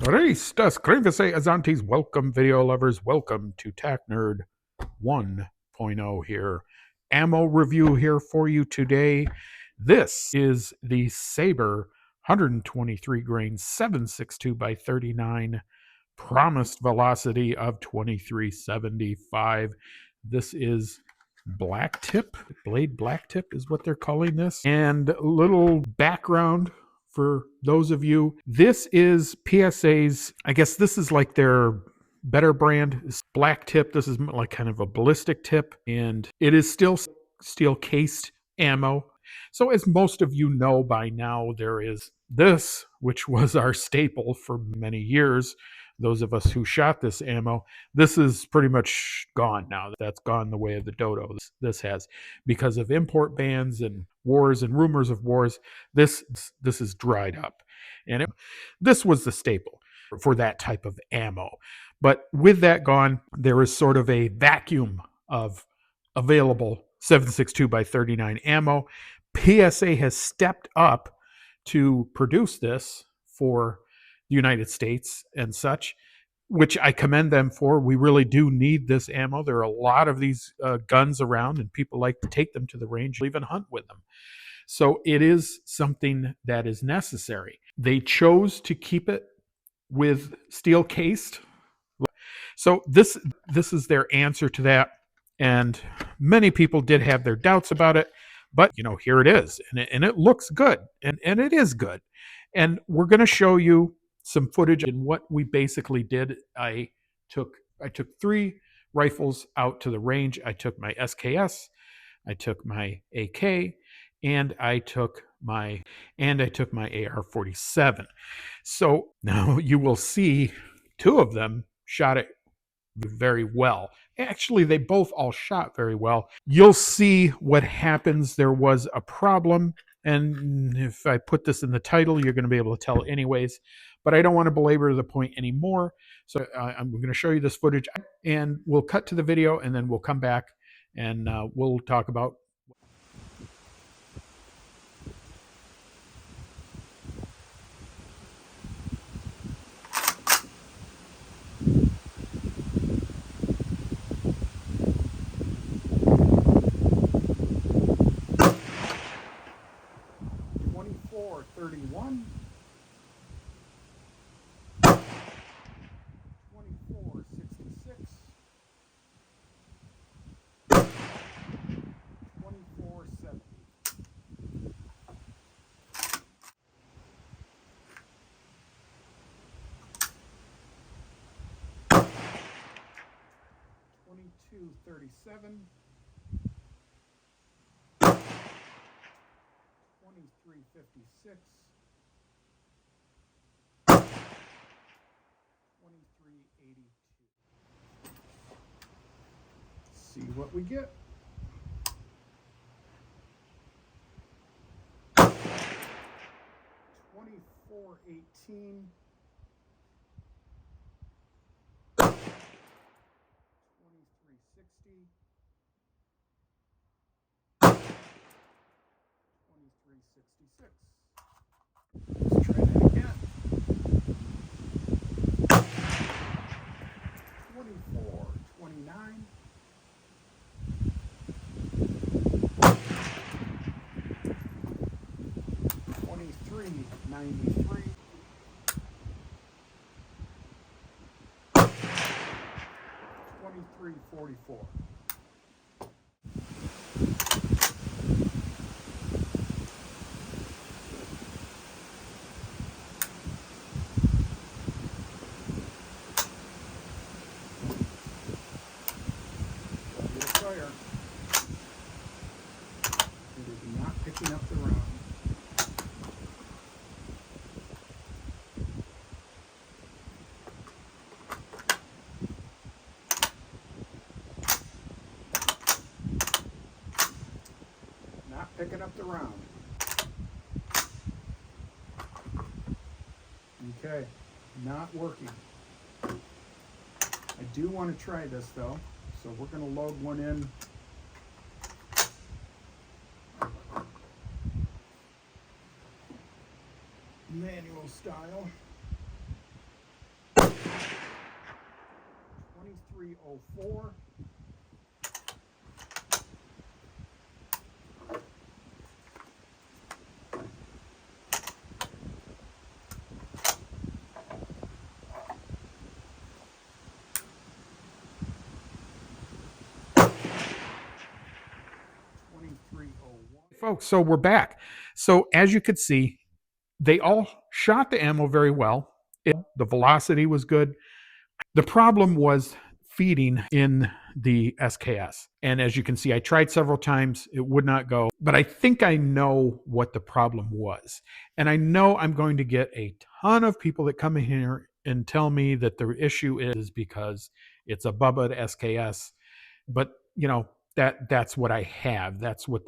Restas, Krivase, Azantes, welcome video lovers, welcome to Tac Nerd 1.0 here. Ammo review here for you today. This is the Sabre 123 grain 7.62x39, promised velocity of 2375. This is black tip, blade black tip is what they're calling this. And a little background for those of you, this is PSA's, I guess this is like their better brand. It's black tip. This is like kind of a ballistic tip, and it is still steel cased ammo. So as most of you know by now, there is this, which was our staple for many years. Those of us who shot this ammo, this is pretty much gone now. That's gone the way of the dodo. This has, because of import bans and wars and rumors of wars. This is dried up, and this was the staple for that type of ammo. But with that gone, there is sort of a vacuum of available 7.62x39 ammo. PSA has stepped up to produce this for the United States and such, which I commend them for. We really do need this ammo. There are a lot of these guns around, and people like to take them to the range, even hunt with them. So it is something that is necessary. They chose to keep it with steel cased. So this is their answer to that. And many people did have their doubts about it, but here it is, and it looks good, and it is good. And we're going to show you some footage and what we basically did. I took 3 rifles out to the range. I took my SKS, I took my AK, and I took my AR-47. So now you will see 2 of them shot it very well. Actually, they both all shot very well. You'll see what happens. There was a problem, and if I put this in the title, you're going to be able to tell anyways, but I don't want to belabor the point anymore. So I'm going to show you this footage, and we'll cut to the video, and then we'll come back, and we'll talk about .31, 24.66, 24.70. .37, 23.56, 23.82. See what we get. 24.18, 23.60, 23.66. Let's try that again. 24.29, 23.93, 23.44. Fire. It is not picking up the round. Not picking up the round. Okay, not working. I do want to try this though, so we're going to load one in. Manual style. 2304. Folks, so we're back. So as you could see, they all shot the ammo very well. The velocity was good. The problem was feeding in the SKS. And as you can see, I tried several times. It would not go. But I think I know what the problem was. And I know I'm going to get a ton of people that come in here and tell me that the issue is because it's a Bubba SKS. But, you know, that's what I have. That's what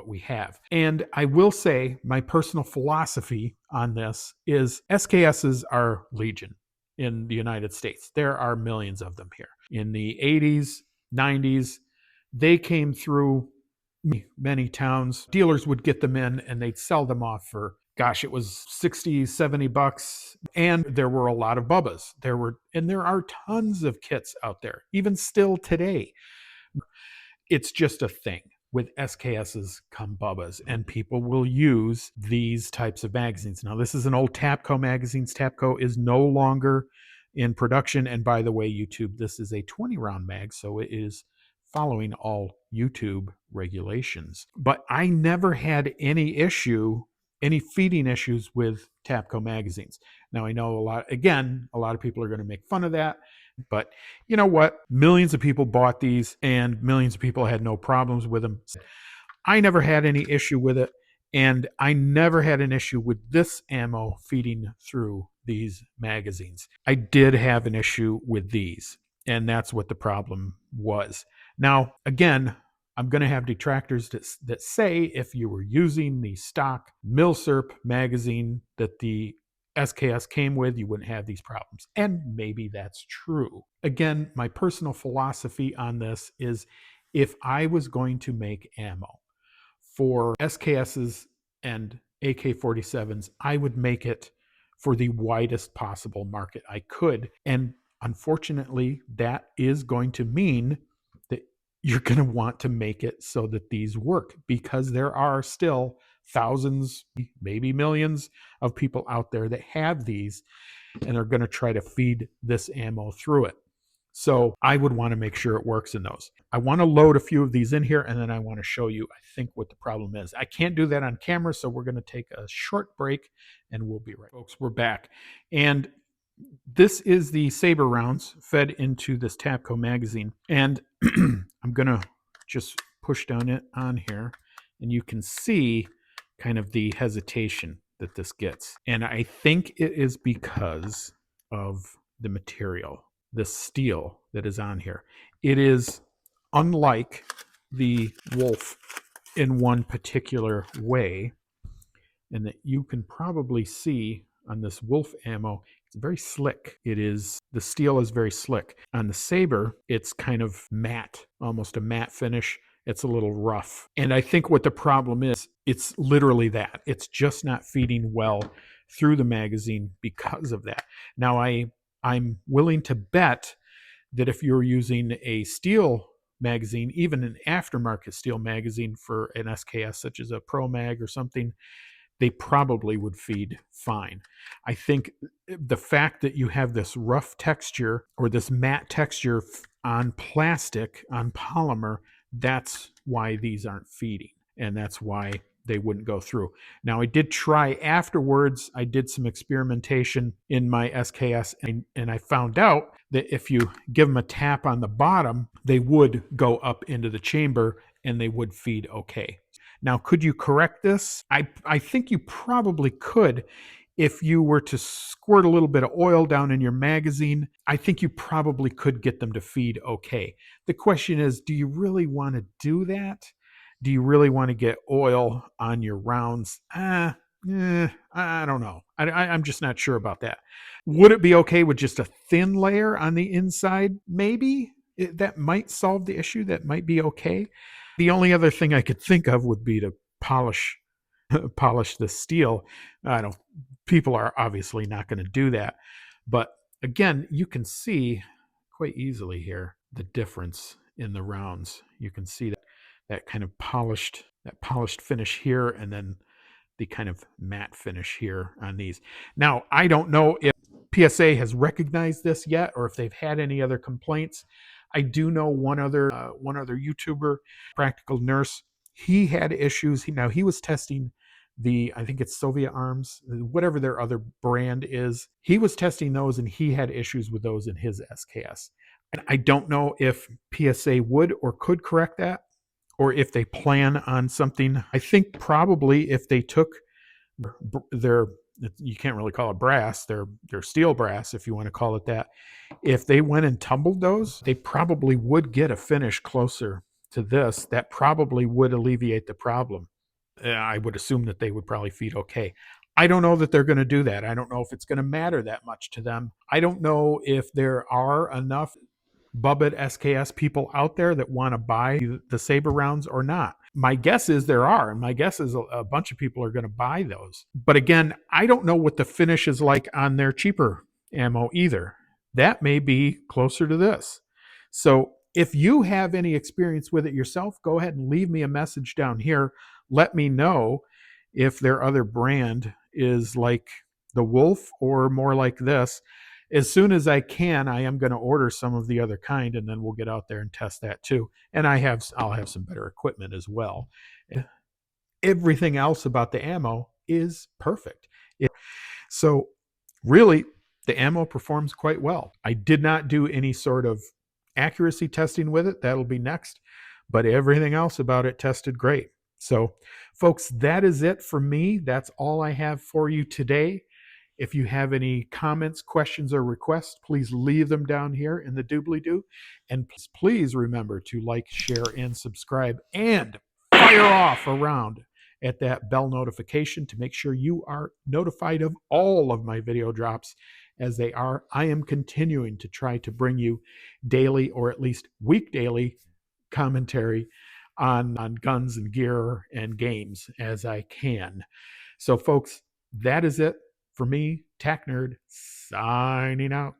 we have. And I will say my personal philosophy on this is SKSs are legion in the United States. There are millions of them here. In the 80s, 90s, they came through many towns. Dealers would get them in and they'd sell them off for, gosh, it was 60, 70 bucks. And there were a lot of Bubbas. There are tons of kits out there, even still today. It's just a thing. With SKSs come Bubbas, and people will use these types of magazines. Now, this is an old Tapco magazines. Tapco is no longer in production. And by the way, YouTube, this is a 20-round mag, so it is following all YouTube regulations. But I never had any feeding issues with Tapco magazines. Now, I know a lot of people are going to make fun of that. But you know what? Millions of people bought these and millions of people had no problems with them. I never had any issue with it. And I never had an issue with this ammo feeding through these magazines. I did have an issue with these, and that's what the problem was. Now, again, I'm going to have detractors that say if you were using the stock Milsurp magazine that the SKS came with, you wouldn't have these problems. And maybe that's true. Again, my personal philosophy on this is if I was going to make ammo for SKSs and AK-47s, I would make it for the widest possible market I could. And unfortunately, that is going to mean that you're going to want to make it so that these work, because there are still thousands, maybe millions of people out there that have these and are going to try to feed this ammo through it. So I would want to make sure it works in those. I want to load a few of these in here, and then I want to show you, I think, what the problem is. I can't do that on camera, so we're going to take a short break, and we'll be right back. Folks, we're back. And this is the Sabre rounds fed into this Tapco magazine. And I'm going to just push down it on here, and you can see kind of the hesitation that this gets. And I think it is because of the material, the steel that is on here. It is unlike the Wolf in one particular way, and that you can probably see on this Wolf ammo, it's very slick. The steel is very slick. On the Sabre, it's kind of matte, almost a matte finish. It's a little rough. And I think what the problem is, it's literally that. It's just not feeding well through the magazine because of that. Now, I'm willing to bet that if you're using a steel magazine, even an aftermarket steel magazine for an SKS, such as a Pro Mag or something, they probably would feed fine. I think the fact that you have this rough texture or this matte texture on plastic, on polymer, that's why these aren't feeding, and that's why they wouldn't go through. Now, I did try afterwards. I did some experimentation in my SKS, and I found out that if you give them a tap on the bottom, they would go up into the chamber and they would feed okay. Now, could you correct this? I think you probably could. If you were to squirt a little bit of oil down in your magazine, I think you probably could get them to feed okay. The question is, do you really want to do that? Do you really want to get oil on your rounds? I don't know. I'm just not sure about that. Would it be okay with just a thin layer on the inside? Maybe. That might solve the issue. That might be okay. The only other thing I could think of would be to polish the steel. People are obviously not going to do that. But again, you can see quite easily here the difference in the rounds. You can see that kind of polished finish here, and then the kind of matte finish here on these. Now, I don't know if PSA has recognized this yet, or if they've had any other complaints. I do know one other YouTuber, Practical Nurse. He had issues. He was testing I think it's Soviet Arms, whatever their other brand is. He was testing those, and he had issues with those in his SKS. And I don't know if PSA would or could correct that, or if they plan on something. I think probably if they took their, you can't really call it brass, their steel brass, if you want to call it that, if they went and tumbled those, they probably would get a finish closer to this. That probably would alleviate the problem. I would assume that they would probably feed okay. I don't know that they're going to do that. I don't know if it's going to matter that much to them. I don't know if there are enough Bubbit SKS people out there that want to buy the Sabre rounds or not. My guess is there are, and my guess is a bunch of people are going to buy those. But again, I don't know what the finish is like on their cheaper ammo either. That may be closer to this. So if you have any experience with it yourself, go ahead and leave me a message down here. Let me know if their other brand is like the Wolf or more like this. As soon as I can, I am going to order some of the other kind, and then we'll get out there and test that too. And I'll have some better equipment as well. Everything else about the ammo is perfect. So really, the ammo performs quite well. I did not do any sort of accuracy testing with it. That'll be next. But everything else about it tested great. So, folks, that is it for me. That's all I have for you today. If you have any comments, questions, or requests, please leave them down here in the doobly-doo. And please remember to like, share, and subscribe, and fire off around at that bell notification to make sure you are notified of all of my video drops as they are. I am continuing to try to bring you daily, or at least weekdaily, commentary on guns and gear and games as I can. So, folks, that is it for me, Tac Nerd, signing out.